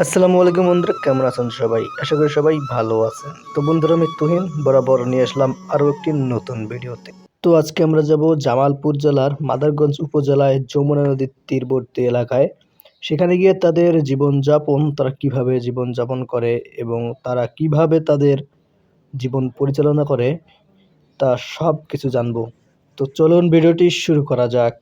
আসসালামু আলাইকুম বন্ধুরা, কেমন আছেন সবাই? আশা করি সবাই ভালো আছেন। তো বন্ধুরা, আমি তুহিন বরাবর নিয়ে আসলাম আরও একটি নতুন ভিডিওতে। তো আজকে আমরা যাব জামালপুর জেলার মাদারগঞ্জ উপজেলায় যমুনা নদীর তীরবর্তী এলাকায়। সেখানে গিয়ে তাদের জীবনযাপন, তারা কিভাবে জীবনযাপন করে এবং তারা কিভাবে তাদের জীবন পরিচালনা করে, তা সব কিছু জানবো। তো চলুন ভিডিওটি শুরু করা যাক।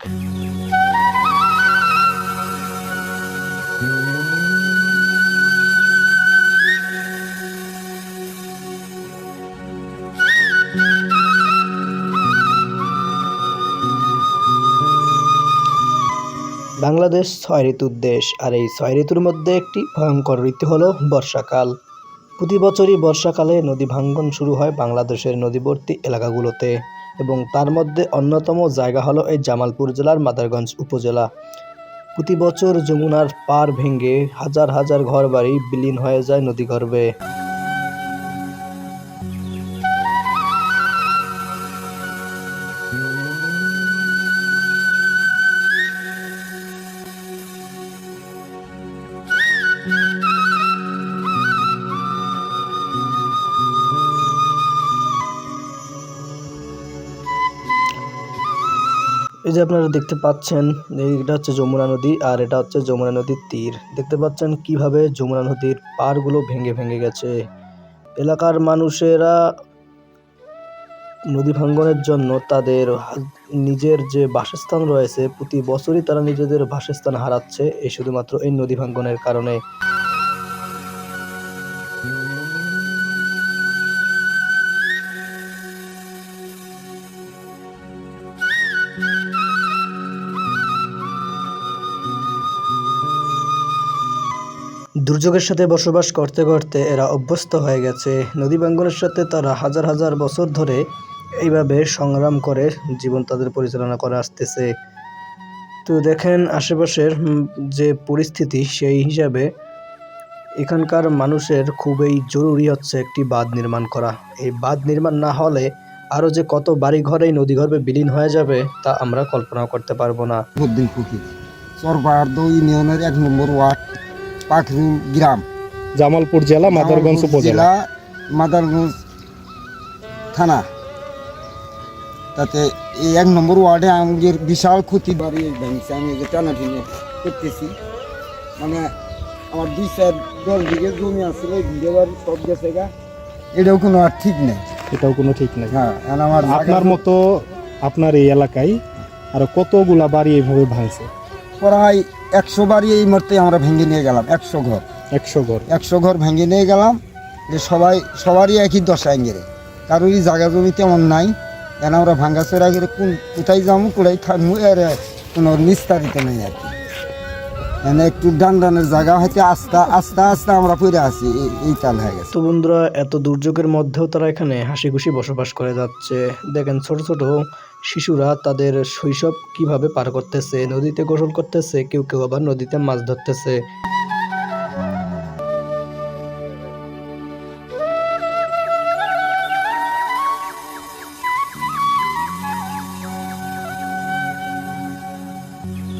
বাংলাদেশ ৬ ঋতুর দেশ, আর এই ৬ ঋতুর মধ্যে একটি ভয়ঙ্কর ঋতু হলো বর্ষাকাল। প্রতি বছরই বর্ষাকালে নদী ভাঙ্গন শুরু হয় বাংলাদেশের নদীবর্তী এলাকাগুলোতে, এবং তার মধ্যে অন্যতম জায়গা হলো এই জামালপুর জেলার মাদারগঞ্জ উপজেলা। প্রতি বছর যমুনার পাড় ভেঙে হাজার হাজার ঘরবাড়ি বিলীন হয়ে যায় নদীগর্ভে। এই যে আপনারা দেখতে পাচ্ছেন, এটা হচ্ছে যমুনা নদী, আর এটা হচ্ছে যমুনা নদীর তীর। দেখতে পাচ্ছেন কিভাবে যমুনা নদীর পাড়গুলো ভেঙে ভেঙে গেছে। এলাকার মানুষেরা নদী ভাঙ্গনের জন্য তাদের নিজের যে বাসস্থান রয়েছে, প্রতি বছরই তারা নিজেদের বাসস্থান হারাচ্ছে এই শুধুমাত্র এই নদী ভাঙ্গনের কারণে। দুর্যোগের সাথে বসবাস করতে করতে এরা অভ্যস্ত হয়ে গেছে। নদী ভাঙ্গনের সাথে তারা হাজার হাজার বছর ধরে এইভাবে সংগ্রাম করে জীবন তাদের পরিচালনা করে আসতেছে। তো দেখেন আশেপাশের যে পরিস্থিতি, সেই হিসাবে এখানকার মানুষের খুবই জরুরি হচ্ছে একটি বাঁধ নির্মাণ করা। এই বাঁধ নির্মাণ না হলে আরও যে কত বাড়িঘর এই নদীগর্ভে বিলীন হয়ে যাবে তা আমরা কল্পনাও করতে পারবো না। বদ্দিন ফকির চরবাহার্দ ইউনিয়নের ১ নম্বর ওয়ার্ড পাখরি গ্রাম, জামালপুর জেলা, মাদারগঞ্জ উপজেলা, মাদারগঞ্জ থানা। তাতে এই ১ নম্বর ওয়ার্ডে আমাদের বিশাল ক্ষতি বাড়ি ভাঙছে। আমি যে টানাটিনে করতেছি, মানে আমার ২-৪-১০ বিঘে জমি আছে, ওই বিঘে বাড়ি সব গেছে গা। এটাও কোনো আর ঠিক নেই, এটাও কোনো ঠিক নেই। হ্যাঁ, আমার আপনার মতো আপনার এই এলাকায় আরো কতগুলা বাড়ি এইভাবে ভাঙছে? প্রায় ১০০ বাড়ি এই মুহূর্তে আমরা ভেঙে নিয়ে গেলাম। ১০০ ঘর ১০০ ঘর ভেঙে নিয়ে গেলাম। যে সবারই একই দশায় গেলে, কারোরই জায়গা জমি তেমন নাই। কেন আমরা ভাঙ্গাচোরা করে কোথায় যাবো, কোথায় থাকবো, এর কোনো নিস্তারিত নেই আর কি। মানে একটু ডানের জায়গা হয়তো আস্তে আস্তে আস্তে আমরা পড়ে আছি, এই কাল হয়ে গেছে। তো বন্ধুরা, এত দুর্যোগের মধ্যেও তারা এখানে হাসি খুশি বসবাস করে যাচ্ছে। দেখেন ছোট ছোট শিশুরা তাদের শৈশব কিভাবে পার করতেছে, নদীতে গোসল করতেছে, কেউ কেউ আবার নদীতে মাছ ধরতেছে।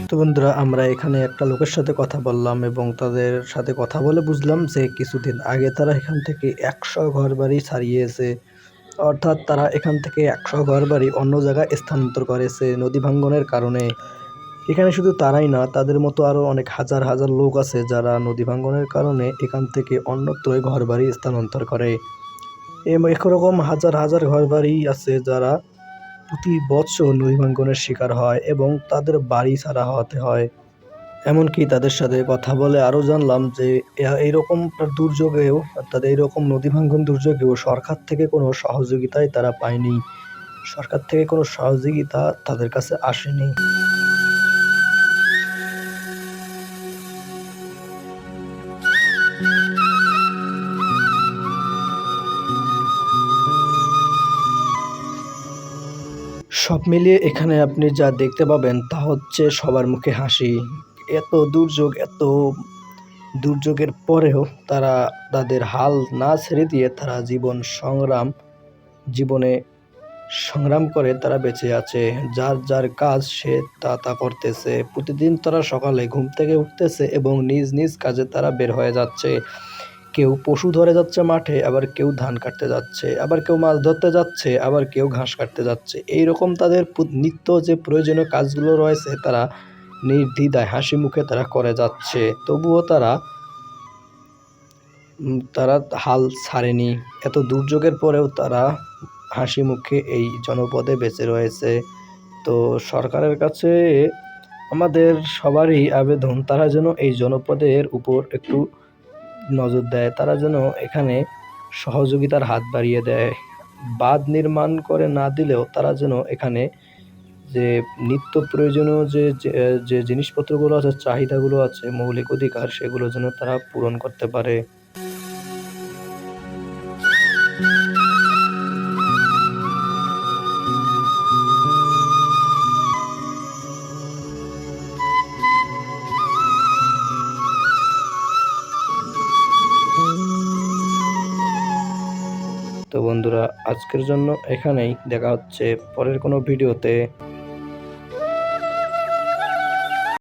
তো বন্ধুরা, আমরা এখানে একটা লোকের সাথে কথা বললাম এবং তাদের সাথে কথা বলে বুঝলাম যে কিছুদিন আগে তারা এখান থেকে ১০০ ঘর বাড়ি ছাড়িয়েছে। অর্থাৎ তারা এখান থেকে ১০০ ঘর বাড়ি অন্য জায়গায় স্থানান্তর করেছে নদী ভাঙ্গনের কারণে। এখানে শুধু তারাই না, তাদের মতো আরও অনেক হাজার হাজার লোক আছে যারা নদী ভাঙ্গনের কারণে এখান থেকে অন্যত্র ঘর বাড়ি স্থানান্তর করে। এরকম হাজার হাজার ঘর বাড়ি আছে যারা প্রতি বছর নদী ভাঙ্গনের শিকার হয় এবং তাদের বাড়ি ছাড়া হতে হয়। এমনকি তাদের সাথে কথা বলে আরও জানলাম যে এইরকম দুর্যোগেও, অর্থাৎ এইরকম নদী ভাঙ্গন দুর্যোগেও সরকার থেকে কোনো সহযোগিতাই তারা পায়নি। সরকার থেকে কোনো সহযোগিতা তাদের কাছে আসেনি। সব মিলিয়ে এখানে আপনি যা দেখতে পাবেন তা হচ্ছে সবার মুখে হাসি। এত দুর্যোগের পরেও তারা তাদের হাল না ছেড়ে দিয়ে তারা জীবনে সংগ্রাম করে তারা বেঁচে আছে। যার যার কাজ সে তা করতেছে। প্রতিদিন তারা সকালে ঘুম থেকে উঠতেছে এবং নিজ নিজ কাজে তারা বের হয়ে যাচ্ছে। কেউ পশু ধরে যাচ্ছে মাঠে, আবার কেউ ধান কাটতে যাচ্ছে, আবার কেউ মাছ ধরতে যাচ্ছে, আবার কেউ ঘাস কাটতে যাচ্ছে। এইরকম তাদের নিত্য যে প্রয়োজনীয় কাজগুলো রয়েছে তারা নির্দ্বিধায় হাসি মুখে তারা করে যাচ্ছে। তবুও তারা হাল ছাড়েনি। এত দুর্যোগের পরেও তারা হাসি মুখে এই জনপদে বেঁচে রয়েছে। তো সরকারের কাছে আমাদের সবারই আবেদন, তারা যেন এই জনপদের উপর একটু নজর দেয়। তারা যেন এখানে সহযোগিতার হাত বাড়িয়ে দেয়। বাঁধ নির্মাণ করে না দিলেও তারা যেন এখানে যে নিত্য প্রয়োজনীয় যে জিনিসপত্রগুলো আছে, চাহিদাগুলো আছে, মৌলিক অধিকার, সেগুলো যেন তারা পূরণ করতে পারে। তো বন্ধুরা, আজকের জন্য এখানেই। দেখা হচ্ছে পরের কোনো ভিডিওতে।